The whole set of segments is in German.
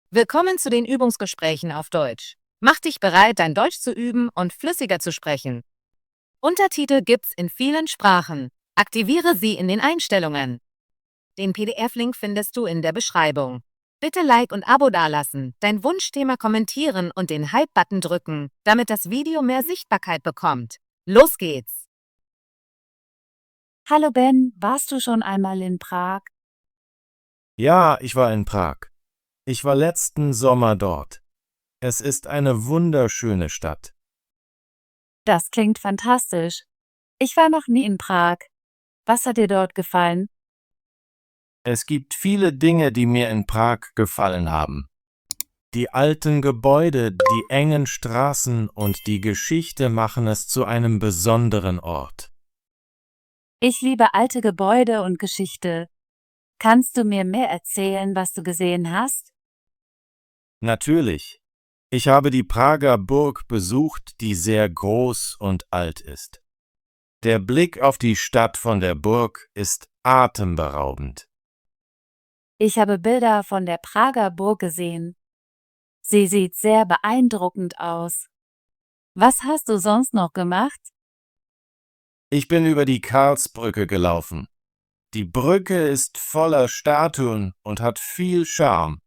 Willkommen zu den Übungsgesprächen auf Deutsch. Mach dich bereit, dein Deutsch zu üben und flüssiger zu sprechen. Untertitel gibt's in vielen Sprachen. Aktiviere sie in den Einstellungen. Den PDF-Link findest du in der Beschreibung. Bitte Like und Abo dalassen, dein Wunschthema kommentieren und den Hype-Button drücken, damit das Video mehr Sichtbarkeit bekommt. Los geht's! Hallo Ben, warst du schon einmal in Prag? Ja, ich war in Prag. Ich war letzten Sommer dort. Es ist eine wunderschöne Stadt. Das klingt fantastisch. Ich war noch nie in Prag. Was hat dir dort gefallen? Es gibt viele Dinge, die mir in Prag gefallen haben. Die alten Gebäude, die engen Straßen und die Geschichte machen es zu einem besonderen Ort. Ich liebe alte Gebäude und Geschichte. Kannst du mir mehr erzählen, was du gesehen hast? Natürlich. Ich habe die Prager Burg besucht, die sehr groß und alt ist. Der Blick auf die Stadt von der Burg ist atemberaubend. Ich habe Bilder von der Prager Burg gesehen. Sie sieht sehr beeindruckend aus. Was hast du sonst noch gemacht? Ich bin über die Karlsbrücke gelaufen. Die Brücke ist voller Statuen und hat viel Charme.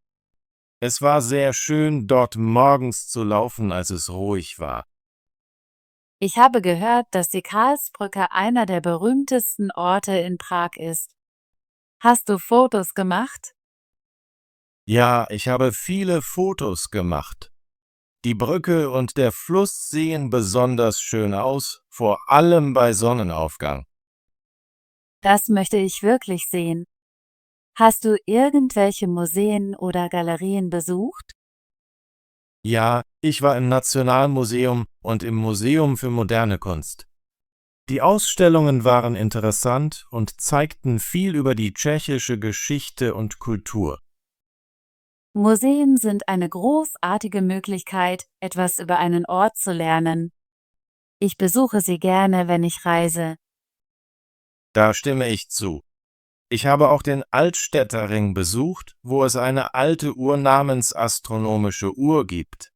Es war sehr schön, dort morgens zu laufen, als es ruhig war. Ich habe gehört, dass die Karlsbrücke einer der berühmtesten Orte in Prag ist. Hast du Fotos gemacht? Ja, ich habe viele Fotos gemacht. Die Brücke und der Fluss sehen besonders schön aus, vor allem bei Sonnenaufgang. Das möchte ich wirklich sehen. Hast du irgendwelche Museen oder Galerien besucht? Ja, ich war im Nationalmuseum und im Museum für moderne Kunst. Die Ausstellungen waren interessant und zeigten viel über die tschechische Geschichte und Kultur. Museen sind eine großartige Möglichkeit, etwas über einen Ort zu lernen. Ich besuche sie gerne, wenn ich reise. Da stimme ich zu. Ich habe auch den Altstädterring besucht, wo es eine alte Uhr namens Astronomische Uhr gibt.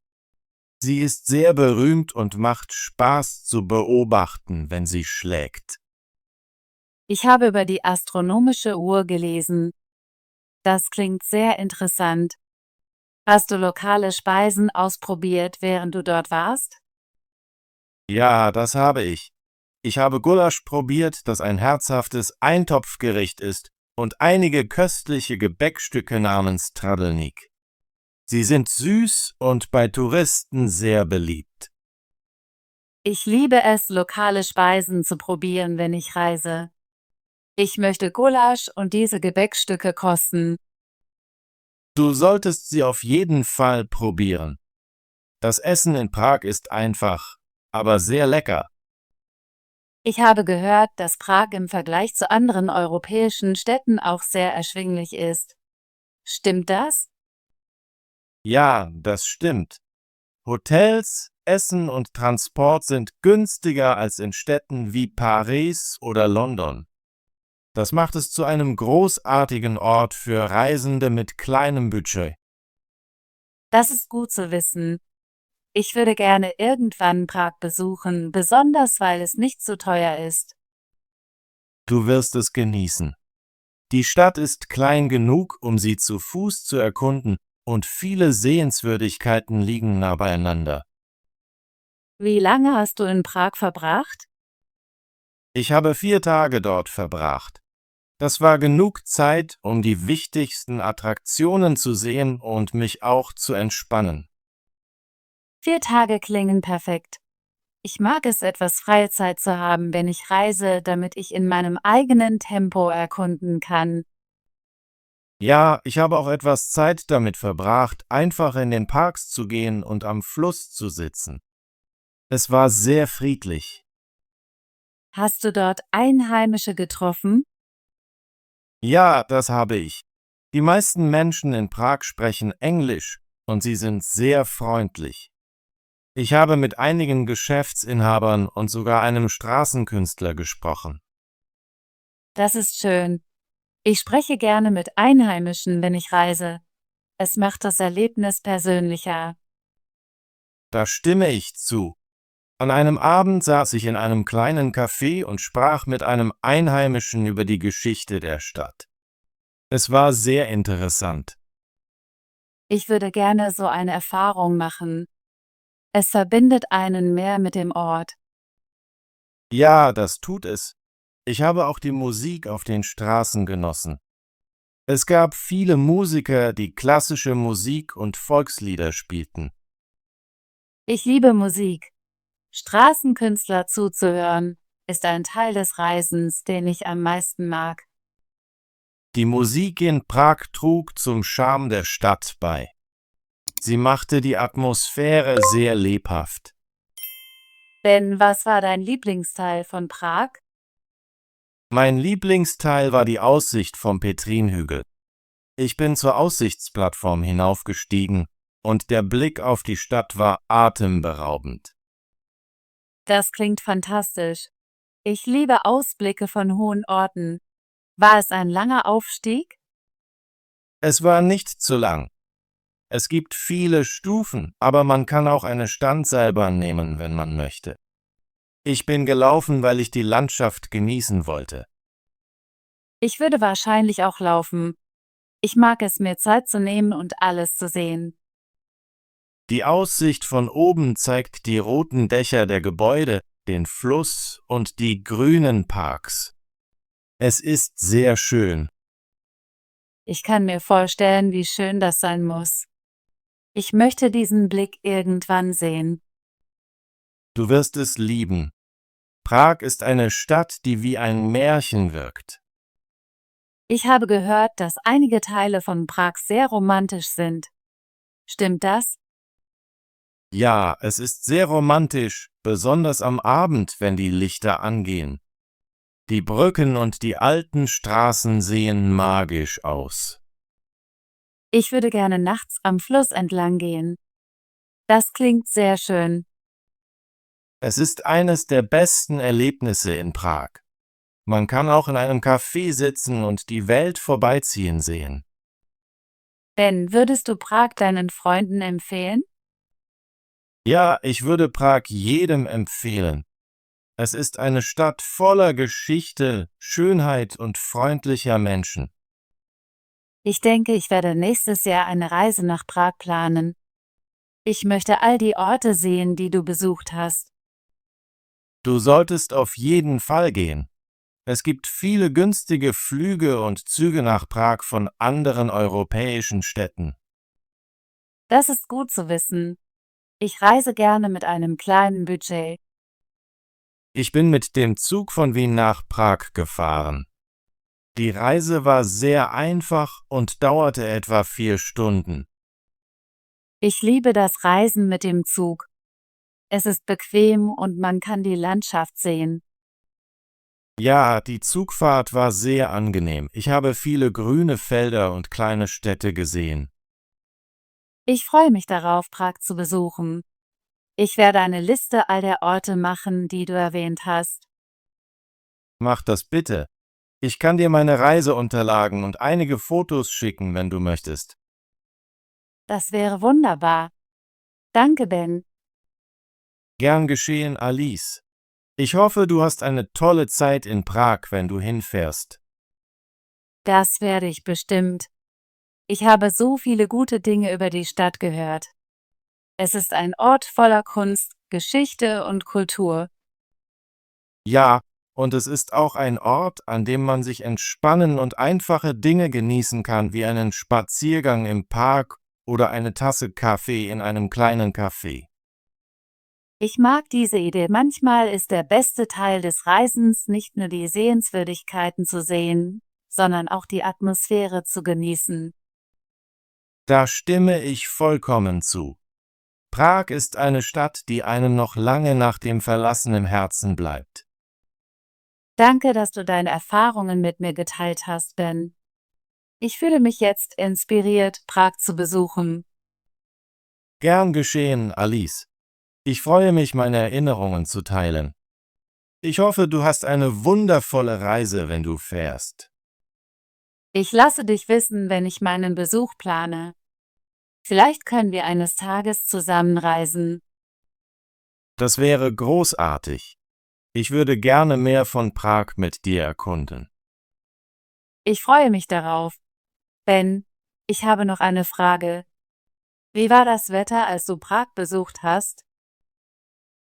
Sie ist sehr berühmt und macht Spaß zu beobachten, wenn sie schlägt. Ich habe über die astronomische Uhr gelesen. Das klingt sehr interessant. Hast du lokale Speisen ausprobiert, während du dort warst? Ja, das habe ich. Ich habe Gulasch probiert, das ein herzhaftes Eintopfgericht ist, und einige köstliche Gebäckstücke namens Tradelník. Sie sind süß und bei Touristen sehr beliebt. Ich liebe es, lokale Speisen zu probieren, wenn ich reise. Ich möchte Gulasch und diese Gebäckstücke kosten. Du solltest sie auf jeden Fall probieren. Das Essen in Prag ist einfach, aber sehr lecker. Ich habe gehört, dass Prag im Vergleich zu anderen europäischen Städten auch sehr erschwinglich ist. Stimmt das? Ja, das stimmt. Hotels, Essen und Transport sind günstiger als in Städten wie Paris oder London. Das macht es zu einem großartigen Ort für Reisende mit kleinem Budget. Das ist gut zu wissen. Ich würde gerne irgendwann Prag besuchen, besonders weil es nicht so teuer ist. Du wirst es genießen. Die Stadt ist klein genug, um sie zu Fuß zu erkunden, und viele Sehenswürdigkeiten liegen nah beieinander. Wie lange hast du in Prag verbracht? Ich habe 4 Tage dort verbracht. Das war genug Zeit, um die wichtigsten Attraktionen zu sehen und mich auch zu entspannen. 4 Tage klingen perfekt. Ich mag es, etwas Freizeit zu haben, wenn ich reise, damit ich in meinem eigenen Tempo erkunden kann. Ja, ich habe auch etwas Zeit damit verbracht, einfach in den Parks zu gehen und am Fluss zu sitzen. Es war sehr friedlich. Hast du dort Einheimische getroffen? Ja, das habe ich. Die meisten Menschen in Prag sprechen Englisch und sie sind sehr freundlich. Ich habe mit einigen Geschäftsinhabern und sogar einem Straßenkünstler gesprochen. Das ist schön. Ich spreche gerne mit Einheimischen, wenn ich reise. Es macht das Erlebnis persönlicher. Da stimme ich zu. An einem Abend saß ich in einem kleinen Café und sprach mit einem Einheimischen über die Geschichte der Stadt. Es war sehr interessant. Ich würde gerne so eine Erfahrung machen. Es verbindet einen mehr mit dem Ort. Ja, das tut es. Ich habe auch die Musik auf den Straßen genossen. Es gab viele Musiker, die klassische Musik und Volkslieder spielten. Ich liebe Musik. Straßenkünstler zuzuhören, ist ein Teil des Reisens, den ich am meisten mag. Die Musik in Prag trug zum Charme der Stadt bei. Sie machte die Atmosphäre sehr lebhaft. Ben, was war dein Lieblingsteil von Prag? Mein Lieblingsteil war die Aussicht vom Petrinhügel. Ich bin zur Aussichtsplattform hinaufgestiegen und der Blick auf die Stadt war atemberaubend. Das klingt fantastisch. Ich liebe Ausblicke von hohen Orten. War es ein langer Aufstieg? Es war nicht zu lang. Es gibt viele Stufen, aber man kann auch eine Standseilbahn nehmen, wenn man möchte. Ich bin gelaufen, weil ich die Landschaft genießen wollte. Ich würde wahrscheinlich auch laufen. Ich mag es, mir Zeit zu nehmen und alles zu sehen. Die Aussicht von oben zeigt die roten Dächer der Gebäude, den Fluss und die grünen Parks. Es ist sehr schön. Ich kann mir vorstellen, wie schön das sein muss. Ich möchte diesen Blick irgendwann sehen. Du wirst es lieben. Prag ist eine Stadt, die wie ein Märchen wirkt. Ich habe gehört, dass einige Teile von Prag sehr romantisch sind. Stimmt das? Ja, es ist sehr romantisch, besonders am Abend, wenn die Lichter angehen. Die Brücken und die alten Straßen sehen magisch aus. Ich würde gerne nachts am Fluss entlang gehen. Das klingt sehr schön. Es ist eines der besten Erlebnisse in Prag. Man kann auch in einem Café sitzen und die Welt vorbeiziehen sehen. Ben, würdest du Prag deinen Freunden empfehlen? Ja, ich würde Prag jedem empfehlen. Es ist eine Stadt voller Geschichte, Schönheit und freundlicher Menschen. Ich denke, ich werde nächstes Jahr eine Reise nach Prag planen. Ich möchte all die Orte sehen, die du besucht hast. Du solltest auf jeden Fall gehen. Es gibt viele günstige Flüge und Züge nach Prag von anderen europäischen Städten. Das ist gut zu wissen. Ich reise gerne mit einem kleinen Budget. Ich bin mit dem Zug von Wien nach Prag gefahren. Die Reise war sehr einfach und dauerte etwa 4 Stunden. Ich liebe das Reisen mit dem Zug. Es ist bequem und man kann die Landschaft sehen. Ja, die Zugfahrt war sehr angenehm. Ich habe viele grüne Felder und kleine Städte gesehen. Ich freue mich darauf, Prag zu besuchen. Ich werde eine Liste all der Orte machen, die du erwähnt hast. Mach das bitte. Ich kann dir meine Reiseunterlagen und einige Fotos schicken, wenn du möchtest. Das wäre wunderbar. Danke, Ben. Gern geschehen, Alice. Ich hoffe, du hast eine tolle Zeit in Prag, wenn du hinfährst. Das werde ich bestimmt. Ich habe so viele gute Dinge über die Stadt gehört. Es ist ein Ort voller Kunst, Geschichte und Kultur. Ja, und es ist auch ein Ort, an dem man sich entspannen und einfache Dinge genießen kann, wie einen Spaziergang im Park oder eine Tasse Kaffee in einem kleinen Café. Ich mag diese Idee. Manchmal ist der beste Teil des Reisens nicht nur die Sehenswürdigkeiten zu sehen, sondern auch die Atmosphäre zu genießen. Da stimme ich vollkommen zu. Prag ist eine Stadt, die einem noch lange nach dem Verlassen im Herzen bleibt. Danke, dass du deine Erfahrungen mit mir geteilt hast, Ben. Ich fühle mich jetzt inspiriert, Prag zu besuchen. Gern geschehen, Alice. Ich freue mich, meine Erinnerungen zu teilen. Ich hoffe, du hast eine wundervolle Reise, wenn du fährst. Ich lasse dich wissen, wenn ich meinen Besuch plane. Vielleicht können wir eines Tages zusammenreisen. Das wäre großartig. Ich würde gerne mehr von Prag mit dir erkunden. Ich freue mich darauf. Ben, ich habe noch eine Frage. Wie war das Wetter, als du Prag besucht hast?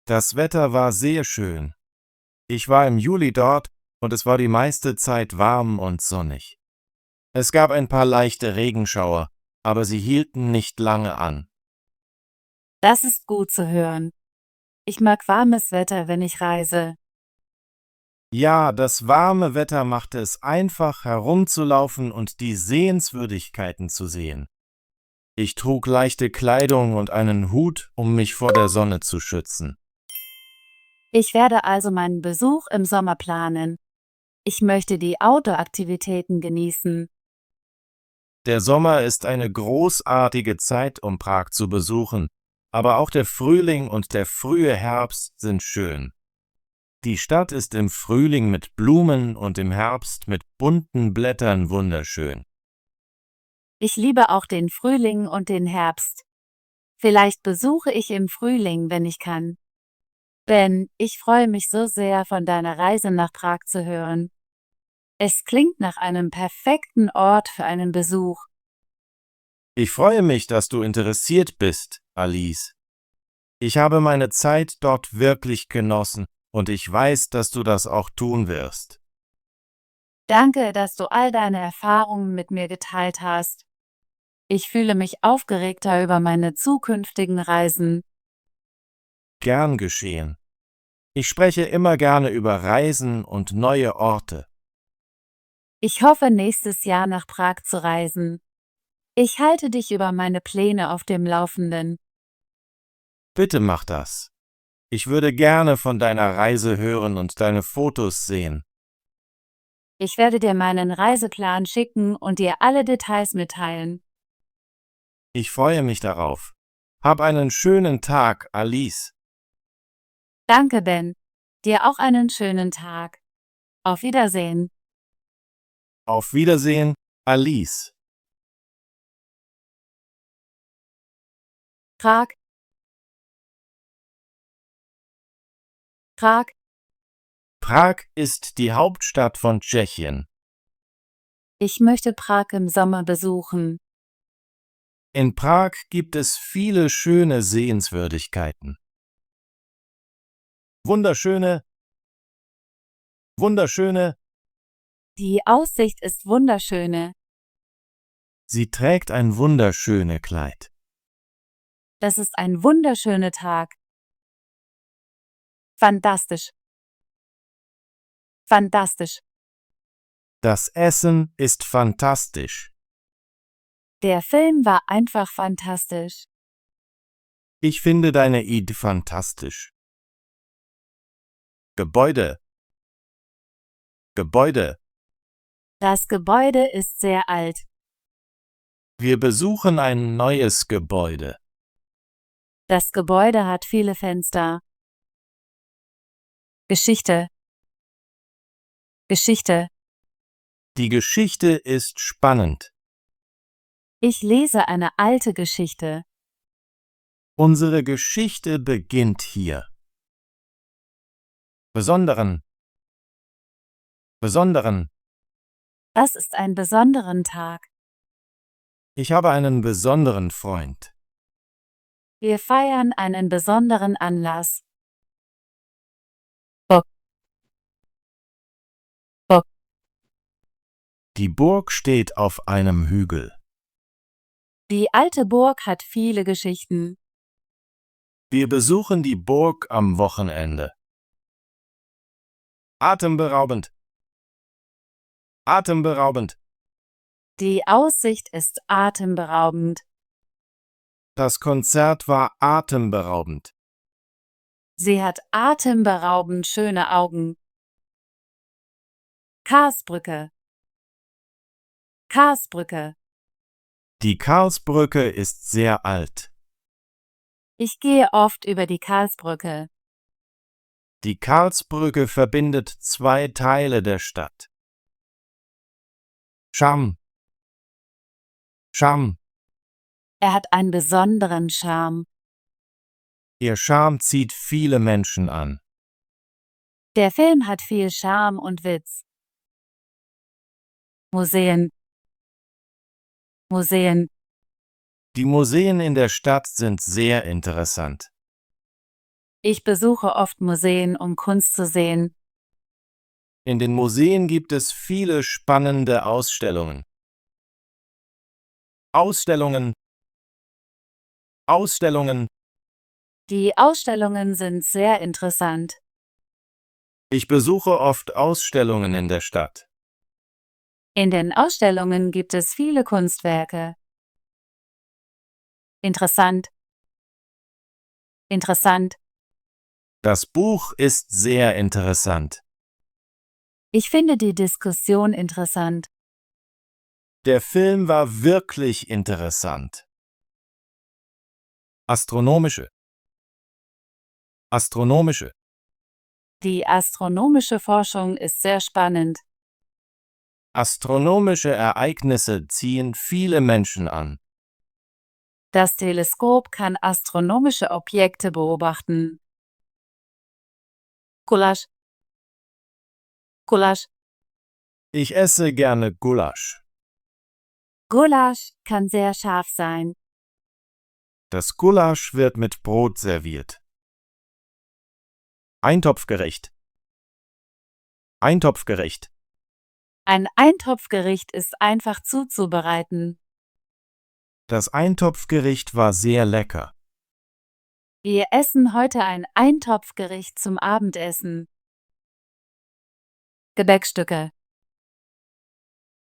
Das Wetter war sehr schön. Ich war im Juli dort und es war die meiste Zeit warm und sonnig. Es gab ein paar leichte Regenschauer, aber sie hielten nicht lange an. Das ist gut zu hören. Ich mag warmes Wetter, wenn ich reise. Ja, das warme Wetter machte es einfach, herumzulaufen und die Sehenswürdigkeiten zu sehen. Ich trug leichte Kleidung und einen Hut, um mich vor der Sonne zu schützen. Ich werde also meinen Besuch im Sommer planen. Ich möchte die Outdoor-Aktivitäten genießen. Der Sommer ist eine großartige Zeit, um Prag zu besuchen, aber auch der Frühling und der frühe Herbst sind schön. Die Stadt ist im Frühling mit Blumen und im Herbst mit bunten Blättern wunderschön. Ich liebe auch den Frühling und den Herbst. Vielleicht besuche ich im Frühling, wenn ich kann. Ben, ich freue mich so sehr, von deiner Reise nach Prag zu hören. Es klingt nach einem perfekten Ort für einen Besuch. Ich freue mich, dass du interessiert bist, Alice. Ich habe meine Zeit dort wirklich genossen und ich weiß, dass du das auch tun wirst. Danke, dass du all deine Erfahrungen mit mir geteilt hast. Ich fühle mich aufgeregter über meine zukünftigen Reisen. Gern geschehen. Ich spreche immer gerne über Reisen und neue Orte. Ich hoffe, nächstes Jahr nach Prag zu reisen. Ich halte dich über meine Pläne auf dem Laufenden. Bitte mach das. Ich würde gerne von deiner Reise hören und deine Fotos sehen. Ich werde dir meinen Reiseplan schicken und dir alle Details mitteilen. Ich freue mich darauf. Hab einen schönen Tag, Alice. Danke, Ben. Dir auch einen schönen Tag. Auf Wiedersehen. Auf Wiedersehen, Alice. Prag. Prag. Prag ist die Hauptstadt von Tschechien. Ich möchte Prag im Sommer besuchen. In Prag gibt es viele schöne Sehenswürdigkeiten. Wunderschöne. Die Aussicht ist wunderschöne. Sie trägt ein wunderschönes Kleid. Das ist ein wunderschöner Tag. Fantastisch. Fantastisch. Das Essen ist fantastisch. Der Film war einfach fantastisch. Ich finde deine Idee fantastisch. Gebäude. Das Gebäude ist sehr alt. Wir besuchen ein neues Gebäude. Das Gebäude hat viele Fenster. Geschichte. Die Geschichte ist spannend. Ich lese eine alte Geschichte. Unsere Geschichte beginnt hier. Besonderen. Das ist ein besonderer Tag. Ich habe einen besonderen Freund. Wir feiern einen besonderen Anlass. Die Burg steht auf einem Hügel. Die alte Burg hat viele Geschichten. Wir besuchen die Burg am Wochenende. Atemberaubend. Die Aussicht ist atemberaubend. Das Konzert war atemberaubend. Sie hat atemberaubend schöne Augen. Karlsbrücke. Die Karlsbrücke ist sehr alt. Ich gehe oft über die Karlsbrücke. Die Karlsbrücke verbindet zwei Teile der Stadt. Charme. Er hat einen besonderen Charme. Ihr Charme zieht viele Menschen an. Der Film hat viel Charme und Witz. Museen. Museen. Die Museen in der Stadt sind sehr interessant. Ich besuche oft Museen, um Kunst zu sehen. In den Museen gibt es viele spannende Ausstellungen. Ausstellungen. Ausstellungen. Die Ausstellungen sind sehr interessant. Ich besuche oft Ausstellungen in der Stadt. In den Ausstellungen gibt es viele Kunstwerke. Interessant. Interessant. Das Buch ist sehr interessant. Ich finde die Diskussion interessant. Der Film war wirklich interessant. Astronomische. Astronomische. Die astronomische Forschung ist sehr spannend. Astronomische Ereignisse ziehen viele Menschen an. Das Teleskop kann astronomische Objekte beobachten. Gulasch. Gulasch. Ich esse gerne Gulasch. Gulasch kann sehr scharf sein. Das Gulasch wird mit Brot serviert. Eintopfgericht. Eintopfgericht. Ein Eintopfgericht ist einfach zuzubereiten. Das Eintopfgericht war sehr lecker. Wir essen heute ein Eintopfgericht zum Abendessen. Gebäckstücke.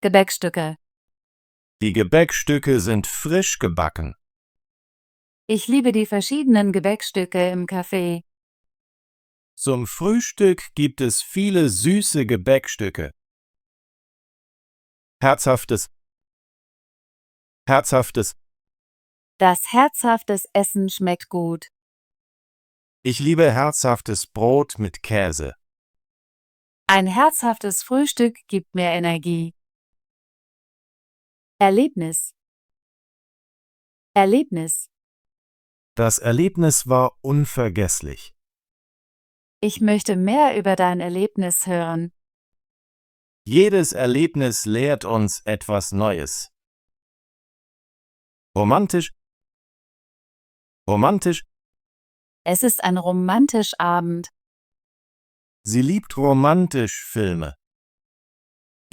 Gebäckstücke. Die Gebäckstücke sind frisch gebacken. Ich liebe die verschiedenen Gebäckstücke im Café. Zum Frühstück gibt es viele süße Gebäckstücke. Herzhaftes. Herzhaftes. Das herzhaftes Essen schmeckt gut. Ich liebe herzhaftes Brot mit Käse. Ein herzhaftes Frühstück gibt mir Energie. Erlebnis. Erlebnis. Das Erlebnis war unvergesslich. Ich möchte mehr über dein Erlebnis hören. Jedes Erlebnis lehrt uns etwas Neues. Romantisch. Romantisch. Es ist ein romantisch Abend. Sie liebt romantisch Filme.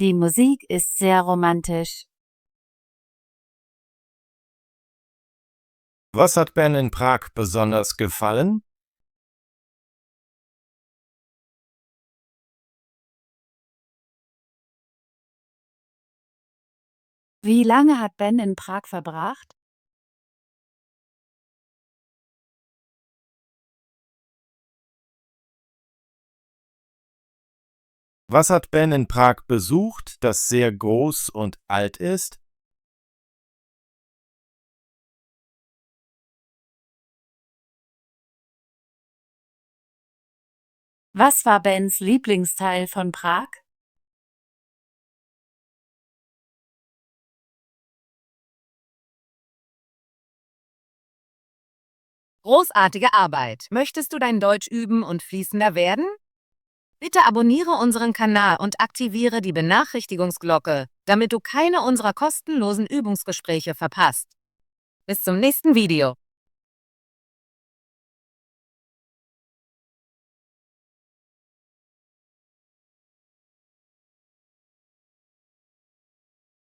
Die Musik ist sehr romantisch. Was hat Ben in Prag besonders gefallen? Wie lange hat Ben in Prag verbracht? Was hat Ben in Prag besucht, das sehr groß und alt ist? Was war Bens Lieblingsteil von Prag? Großartige Arbeit. Möchtest du dein Deutsch üben und fließender werden? Bitte abonniere unseren Kanal und aktiviere die Benachrichtigungsglocke, damit du keine unserer kostenlosen Übungsgespräche verpasst. Bis zum nächsten Video.